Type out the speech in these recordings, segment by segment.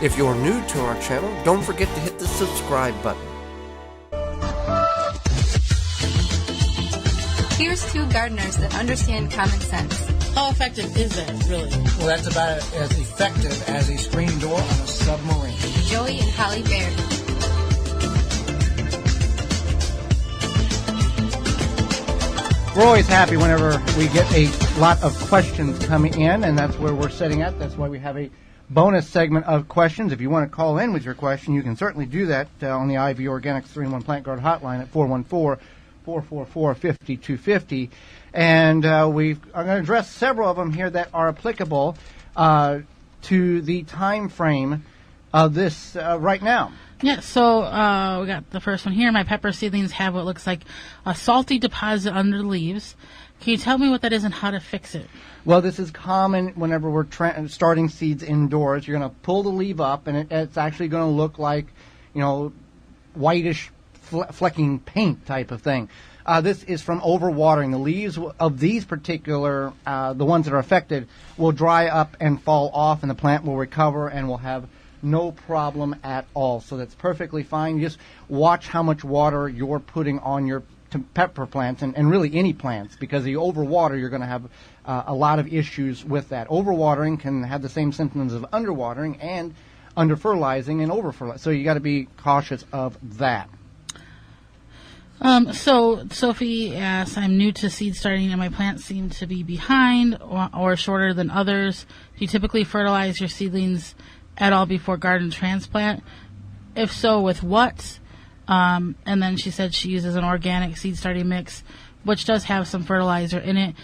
If you're new to our channel, don't forget to hit the subscribe button. Here's two gardeners that understand common sense. How effective is that, really? Well, that's about as effective as a screen door on a submarine. Joey and Holly Baird. We're always happy whenever we get a lot of questions coming in, and that's where we're sitting at. That's why we have a bonus segment of questions. If you want to call in with your question, you can certainly do that on the IV Organics 3-in-1 Plant Guard hotline at 414-444-5250. And I'm going to address several of them here that are applicable to the time frame of this right now. Yeah, so we got the first one here. My pepper seedlings have what looks like a salty deposit under the leaves. Can you tell me what that is and how to fix it? Well, this is common whenever we're starting seeds indoors. You're going to pull the leaf up, and it's actually going to look like, whitish flecking paint type of thing. This is from overwatering. The leaves of these particular, the ones that are affected, will dry up and fall off, and the plant will recover and will have no problem at all. So that's perfectly fine. You just watch how much water you're putting on your pepper plants and really any plants, because if you overwater, you're going to have a lot of issues with that. Overwatering can have the same symptoms of underwatering and underfertilizing and overfertilizing. So you got to be cautious of that. So Sophie asks, I'm new to seed starting and my plants seem to be behind or shorter than others. Do you typically fertilize your seedlings at all before garden transplant? If so, with what? And then she said she uses an organic seed starting mix, which does have some fertilizer in it.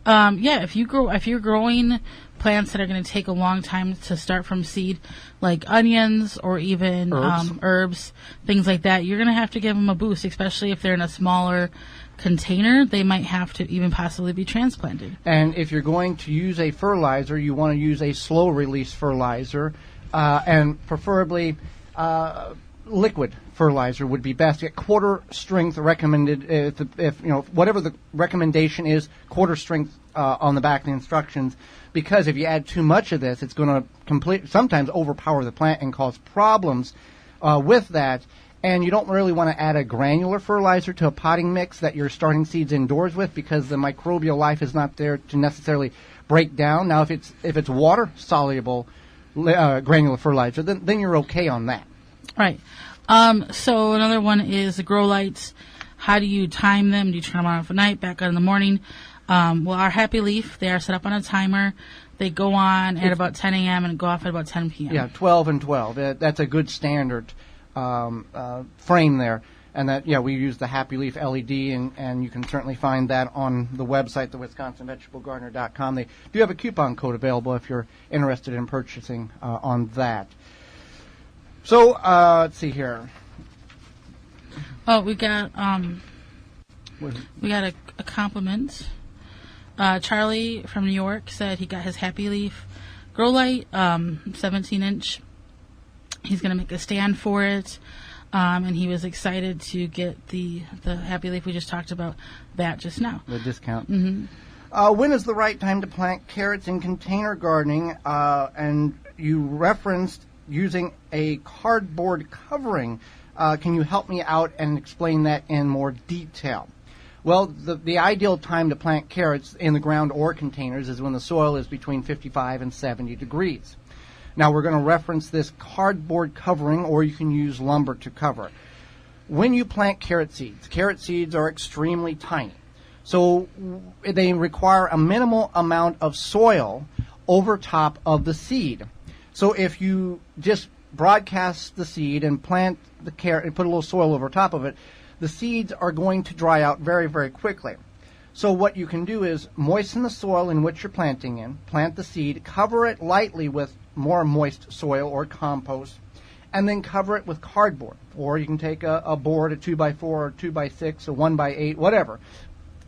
If you're growing plants that are going to take a long time to start from seed, like onions or even herbs, things like that, you're going to have to give them a boost, especially if they're in a smaller container. They might have to even possibly be transplanted. And if you're going to use a fertilizer, you want to use a slow release fertilizer, and preferably liquid fertilizer would be best. Get quarter strength recommended. If whatever the recommendation is, quarter strength on the back of the instructions. Because if you add too much of this, it's going to sometimes overpower the plant and cause problems with that. And you don't really want to add a granular fertilizer to a potting mix that you're starting seeds indoors with, because the microbial life is not there to necessarily break down. Now, if it's water soluble granular fertilizer, then you're okay on that. Right. So another one is the grow lights. How do you time them? Do you turn them on at night, back on in the morning? Our Happy Leaf, they are set up on a timer. They go on at about 10 a.m. and go off at about 10 p.m. Yeah, 12 and 12. That's a good standard frame there. And that, we use the Happy Leaf LED, and you can certainly find that on the website, the WisconsinVegetableGardener.com. They do have a coupon code available if you're interested in purchasing on that. So, let's see here. Oh, we got a compliment. Charlie from New York said he got his Happy Leaf grow light, 17-inch. He's going to make a stand for it, and he was excited to get the Happy Leaf. We just talked about that just now. The discount. Mm-hmm. When is the right time to plant carrots in container gardening? And you referenced using a cardboard covering. Can you help me out and explain that in more detail? Well, the ideal time to plant carrots in the ground or containers is when the soil is between 55 and 70 degrees. Now, we're going to reference this cardboard covering, or you can use lumber to cover it. When you plant carrot seeds are extremely tiny. So they require a minimal amount of soil over top of the seed. So if you just broadcast the seed and plant the carrot and put a little soil over top of it, the seeds are going to dry out very, very quickly. So what you can do is moisten the soil in which you're planting in, plant the seed, cover it lightly with more moist soil or compost, and then cover it with cardboard. Or you can take a board, a 2x4 or 2x6 or 1x8, whatever.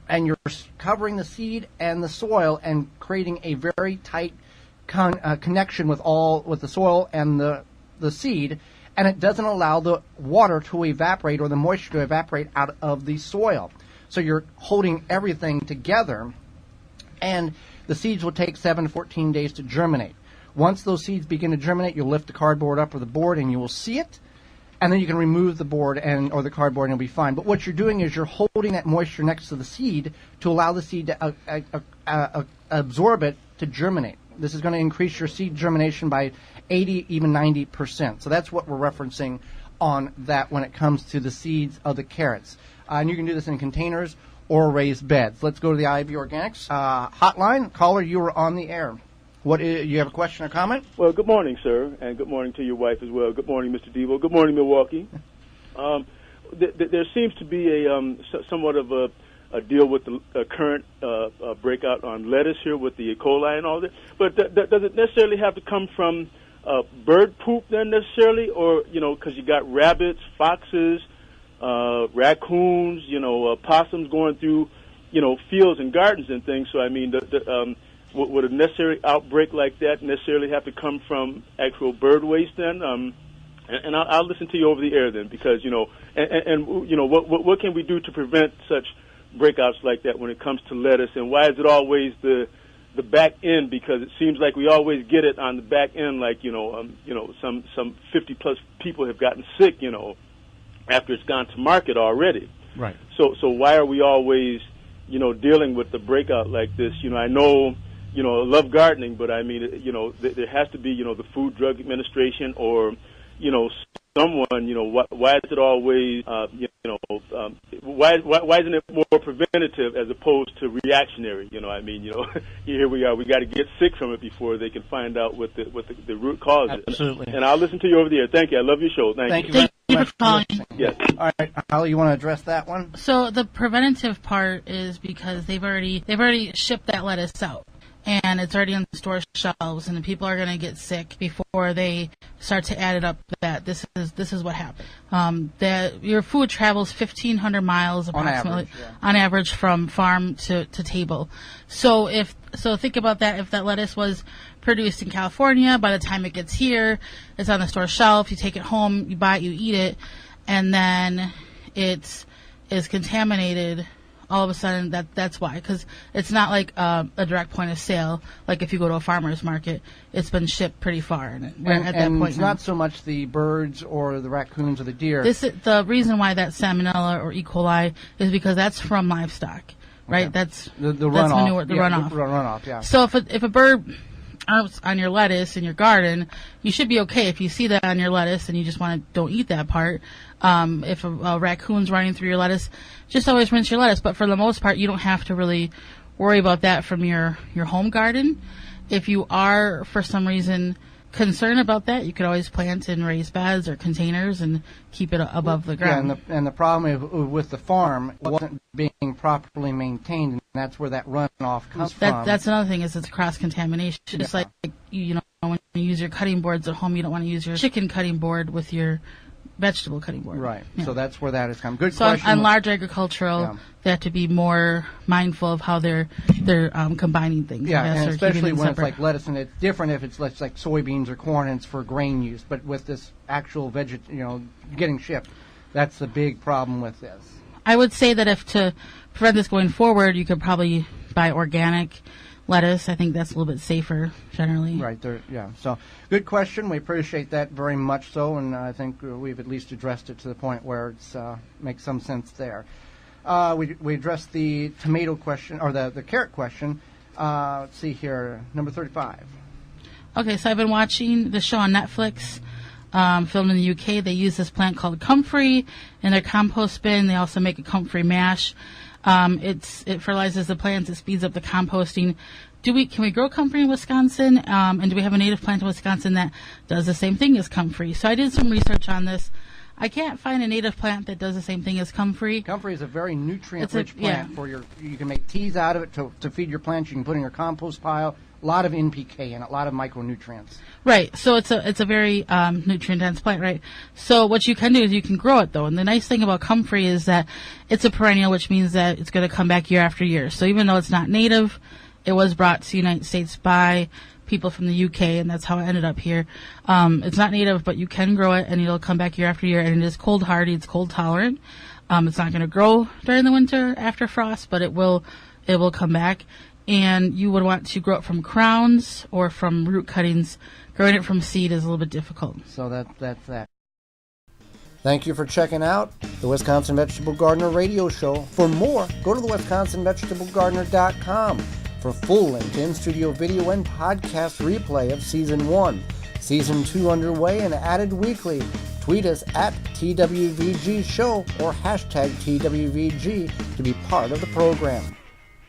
And you're covering the seed and the soil and creating a very tight connection with the soil and the seed, and it doesn't allow the water to evaporate or the moisture to evaporate out of the soil. So you're holding everything together, and the seeds will take 7 to 14 days to germinate. Once those seeds begin to germinate, you'll lift the cardboard up or the board and you will see it. And then you can remove the board or the cardboard and it'll be fine. But what you're doing is you're holding that moisture next to the seed to allow the seed to absorb it to germinate. This is going to increase your seed germination by 80, even 90%. So that's what we're referencing on that when it comes to the seeds of the carrots. And you can do this in containers or raised beds. Let's go to the IB Organics hotline. Caller, you are on the air. You have a question or comment? Well, good morning, sir, and good morning to your wife as well. Good morning, Mr. Devo. Good morning, Milwaukee. There seems to be somewhat of a deal with the current breakout on lettuce here with the E. coli and all that. But does it necessarily have to come from bird poop then necessarily, or because you got rabbits, foxes, raccoons, possums going through, fields and gardens and things. So I mean, would a necessary outbreak like that necessarily have to come from actual bird waste then? And I'll listen to you over the air then, because what can we do to prevent such breakouts like that when it comes to lettuce, and why is it always the back end? Because it seems like we always get it on the back end, like some 50 plus people have gotten sick, after it's gone to market already. Right. So why are we always dealing with the breakout like this? I know. I love gardening, but I mean, there has to be, the Food Drug Administration or, someone, why is it always, why isn't it more preventative as opposed to reactionary? Here we are, we got to get sick from it before they can find out what the root cause is. Absolutely. And I'll listen to you over the air. Thank you. I love your show. Thank you. Thank you for calling. Yes. All right, Holly, you want to address that one? So the preventative part is because they've already shipped that lettuce out. And it's already on the store shelves, and the people are going to get sick before they start to add it up. That this is what happened. That your food travels 1,500 miles approximately on average from farm to table. So think about that. If that lettuce was produced in California, by the time it gets here, it's on the store shelf. You take it home, you buy it, you eat it, and then it is contaminated. All of a sudden, that's why, because it's not like a direct point of sale. Like if you go to a farmer's market, it's been shipped pretty far, and at that point, it's not so much the birds or the raccoons or the deer. The reason why that's salmonella or E. coli is because that's from livestock, right? Okay. That's the runoff. That's manure, the runoff. The runoff, yeah. So if a bird on your lettuce in your garden, you should be okay. If you see that on your lettuce and you just don't eat that part. If a raccoon's running through your lettuce, just always rinse your lettuce. But for the most part, you don't have to really worry about that from your home garden. If you are, for some reason, concerned about that, you could always plant in raised beds or containers and keep it above the ground. Yeah, and the problem with the farm, it wasn't being properly maintained, and that's where that runoff comes from. That's another thing, is it's cross-contamination. Yeah. Just like, when you use your cutting boards at home, you don't want to use your chicken cutting board with your vegetable cutting board. Right. Yeah. So that's where that has come. Good question. So on large agricultural, they have to be more mindful of how they're combining things. Yeah, and especially when it's like lettuce, and it's different if it's like soybeans or corn and it's for grain use. But with this actual getting shipped, that's the big problem with this. I would say that if to prevent this going forward, you could probably buy organic lettuce. I think that's a little bit safer generally. Right there, yeah. So good question. We appreciate that very much so, and I think we've at least addressed it to the point where it's makes some sense there. We addressed the tomato question, or the carrot question. Let's see here, number 35. Okay, so I've been watching the show on Netflix, filmed in the UK. They use this plant called comfrey in their compost bin. They also make a comfrey mash. It fertilizes the plants. It speeds up the composting. Can we grow comfrey in Wisconsin? And do we have a native plant in Wisconsin that does the same thing as comfrey? So I did some research on this. I can't find a native plant that does the same thing as comfrey. Comfrey is a very nutrient-rich plant. You can make teas out of it to feed your plants. You can put in your compost pile. A lot of NPK and a lot of micronutrients. Right. So it's a very nutrient-dense plant, right? So what you can do is you can grow it, though. And the nice thing about comfrey is that it's a perennial, which means that it's going to come back year after year. So even though it's not native, it was brought to the United States by people from the UK, and that's how it ended up here. It's not native, but you can grow it, and it'll come back year after year. And it is cold hardy. It's cold tolerant. It's not going to grow during the winter after frost, but it will come back. and you would want to grow it from crowns or from root cuttings. Growing it from seed is a little bit difficult. So that's that. Thank you for checking out the Wisconsin Vegetable Gardener radio show. For more, go to the WisconsinVegetableGardener.com for full-length in-studio video and podcast replay of Season 1. Season 2 underway and added weekly. Tweet us at TWVG Show or hashtag TWVG to be part of the program.